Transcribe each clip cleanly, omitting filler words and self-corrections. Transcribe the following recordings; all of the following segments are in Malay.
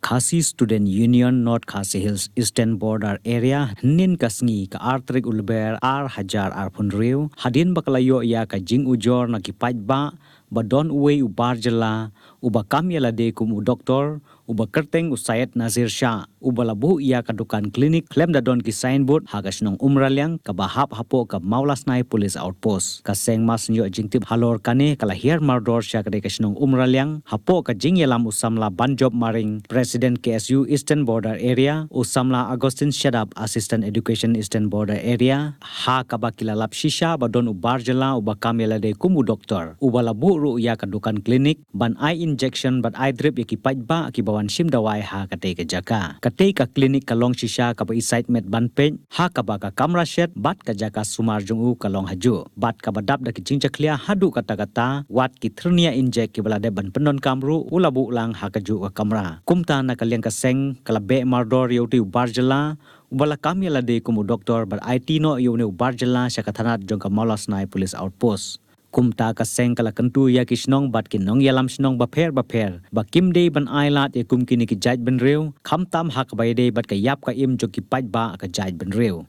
Khasi Student Union North Khasi Hills Eastern Border Area nin kasngi ka artrik ulber ar hajar ar punriu hadin bakalayo ya ka jing ujor na kipait ba badon uwe ubar jela uba kamyala de kum u doktor uba kerteng usayat Nazir Shah uba labu ia ka dukan klinik klem da don ki signboard hagas nong umralyang ka bahap hapo ka maulas nai police outpost ka seng mas nyo jingtip halor kane kala hier mardor sya ka de kasnong umralyang hapo ka jing yalam usamla banjob maring President KSU Eastern Border Area usamla Agustin Shadab Assistant Education Eastern Border Area ha ka bakilalap shisha badon ubar jela uba kamyala de kum u doktor uba labu ru ya ka dukan klinik ban eye injection ban eye drip yaki pajba ki bawan sim dawai ha kate ka jaka kate ka klinik kalong shisha ka ba isait met ban pen ha ka ba ka kamra shet bat ka jaka sumar jungu kalong haju bat ka badap da ki jingja clear hadu kata kata wat ki trnia inject ki balade ban penon kamru ulabu lang ha ka ju ka kamra kumta na kalyang ka seng kalabe mardor yoti barjela ubala kamyala de kumu doktor bar IT no yone barjela sya kathanat jong ka malas nai police outpost kumta ka seng kala kentu ya kisnong bat kinong yalam snong baper ba kimde ban ailat ya kum kini ki jaj ben reu khamtam hak bayde bat ka yap ka im jo ki paj ba ka jaj ben reu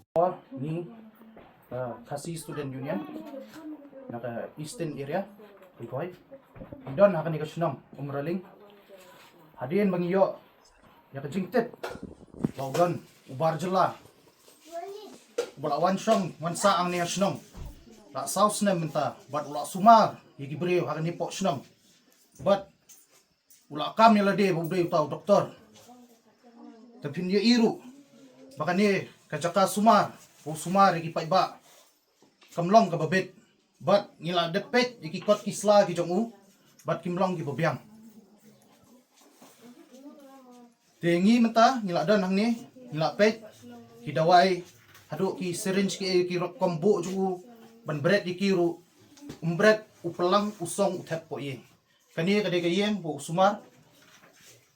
ni Khasi Student Union naka Eastern area ikoy don haka ni kasnong umraling hadin bangiyo ya ka jingtet logon ubar jela balawan song wansa ang ni kasnong la saus na menta bat ula sumar yigi breu hagan ni pok snong bat ula kam yala de budai tau doktor tapin ye iru bakani kajaka sumar o sumar yigi paiba kamlong ka babet bat ngila depet yigi kot kisla ki jongu bat kimlong gi bobyang tengi menta ngila dan hang ni ngila pet hidawai hadu ki syringe ki kombo ju ban bread dikiru umbret upelang usong uthep po ye kani kade kayem bo sumar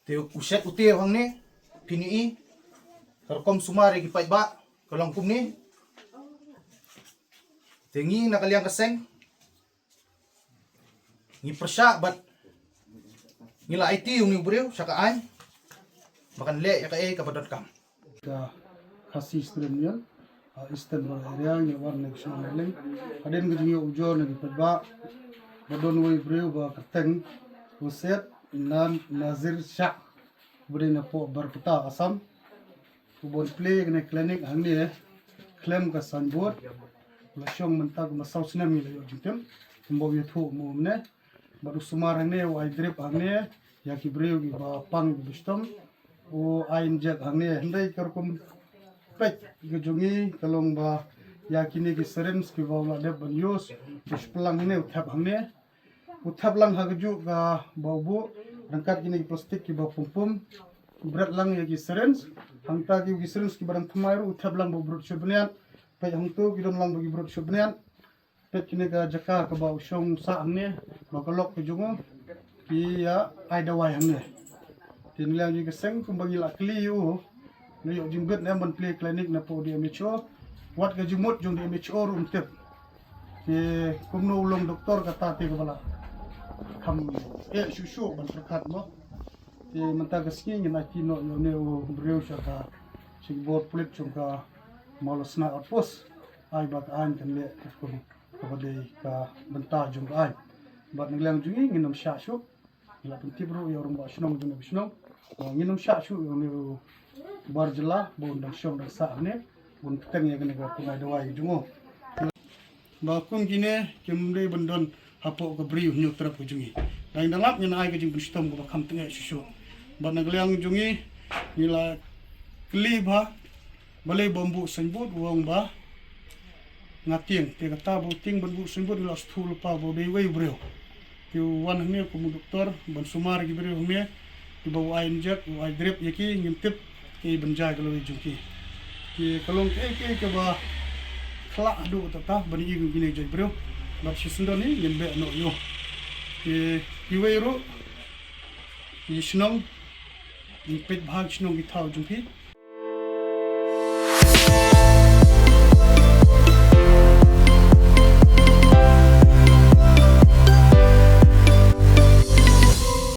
te uset uti hang ni pini i karkom sumar gi pai ba kalong kum ni tengi nakaliang kaseng ni persya bat ngila IT yung ni breu sakaan makan le ya kae kabadot kam ka Khasi Student Union Eastern Border Area yang warna nasional lain. Kadang kejungi ujo nagi pedba, badon wei breu ba keteng, uset nan Nazir Shah, beri napo berpeta Asam, kubon play kena klinik hangni klaim ka sanbor, lasyong mentag masau senam ni layo jitem, kumbaw yathu mumne, baru sumar hangni wai drip hangni, yaki breu gi ba pang gi bistom, o ain jet hangni hendai karkum pek gejungi kalong ba yakini ki serens ki bawla de ban yus pelang ne uthap hamne uthap lang hagju ga bawbu rangkat kini plastik ki ba pum berat lang ya ki serens hangta ki serens ki barang thmairu uthap lang bo brut shubnian pe hangtu ki don lang bo brut shubnian pe kini ga jaka ka ba usong sa hamne makalok ki jungo ki ya aidawai hamne tin lang ki seng kumbagi la kliu no yo jimbet na man play clinic na po di MHO wat ga jumot jong di MHO room tip ke kumno ulong doktor kata te bala kam shushu ban prakat mo te manta gaski ni na kino yo ne o breu shaka sigbot plek chung ka malos na outpost ai bak an kan le ko kabade ka banta jong ai bat naglang jungi nginom sha shu la pentibro yo rum ba shnong jong bishnong nginom sha shu yo ne barjela bon dang shong dang sa ne bon teng ya gane ga punai dawai jungo ba kum gine kimre bondon hapo ka briu nyuk trap jungi dang dalap ni ai ga jing bistom ga kham teng shu ba naglyang jungi nila kli ba balai bambu sanbut wong ba ngating te kata bo ting bambu sanbut la sthul pa bo dei wei breu tu wan ne ko doktor ban sumar gi breu ne tu ba wai inject wai drip yaki ngintip ki benjai kalau jungki ki kalong ke ba khala adu ta bani ing gine jai bro ba shisndo ni yembe no yo ki wei ro ki shnong ni pet bhag shnong ki thau jungki